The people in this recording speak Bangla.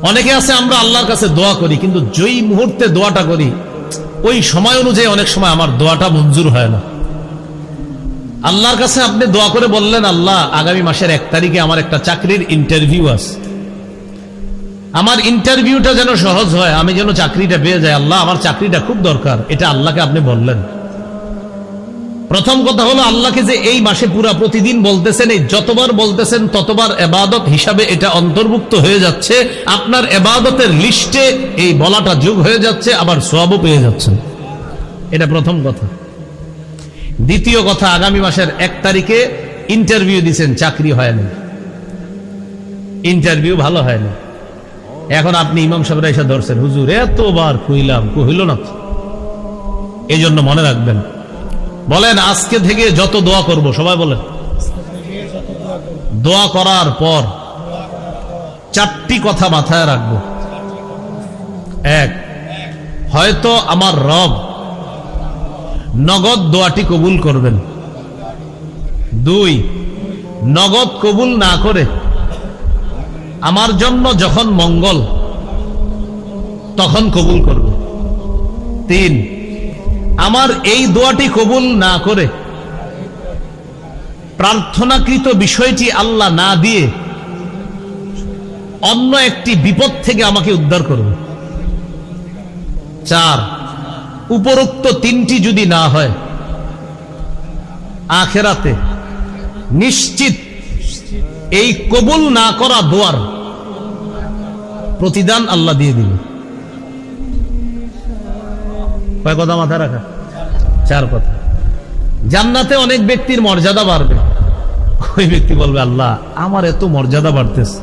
অনেকে আছে আমরা আল্লাহর কাছে দোয়া করি, কিন্তু যেই মুহূর্তে দোয়াটা করি ওই সময় অনুযায়ী অনেক সময় আমার দোয়াটা মঞ্জুর হয় না। আল্লাহর কাছে আপনি দোয়া করে বললেন, আল্লাহ আগামী মাসের 1 তারিখে আমার একটা চাকরির ইন্টারভিউ আছে, আমার ইন্টারভিউটা যেন সহজ হয়, আমি যেন চাকরিটা পেয়ে যাই, আল্লাহ আমার চাকরিটা খুব দরকার, এটা আল্লাহকে আপনি বললেন। প্রথম কথা হলো আল্লাহকে যে এই মাসে পুরা প্রতিদিন বলতেছেন, এই যতবার বলতেছেন ততবার ইবাদত হিসাবে এটা অন্তর্ভুক্ত হয়ে যাচ্ছে, আপনার ইবাদতের লিস্টে এই বলাটা যোগ হয়ে যাচ্ছে, আবার সওয়াবও পেয়ে যাচ্ছেন। এটা প্রথম কথা। দ্বিতীয় কথা, আগামী মাসের 1 তারিখে ইন্টারভিউ দিয়েছেন, চাকরি হয়নি, ইন্টারভিউ ভালো হয়নি। এখন আপনি ইমাম সাহেবরা এসে ধরছেন, হুজুর এতবার কইলাম কইল না। এই জন্য মনে রাখবেন, বলেন আজকে থেকে যত দোয়া করব, সবাই বলেন দোয়া করার পর 4টি কথা মাথায় রাখবো। 1, হয়তো আমার রব নগদ দোয়াটি কবুল করবেন। 2, নগদ কবুল না করে আমার জন্য যখন মঙ্গল তখন কবুল করবে। 3, আমার এই দোয়াটি কবুল না করে প্রার্থনাকৃত বিষয়টি আল্লাহ না দিয়ে অন্য একটি বিপদ থেকে আমাকে উদ্ধার করবে। 4, উপরোক্ত 3টি যদি না হয়, আখিরাতে নিশ্চিত এই কবুল না করা দোয়ার প্রতিদান আল্লাহ দিয়ে দিবে। কয় কথা মাথায় রাখা? 4 কথা। জান্নাতে অনেক ব্যক্তির মর্যাদা বাড়বে, ওই ব্যক্তি বলবে, আল্লাহ আমার এত মর্যাদা বাড়তেছে,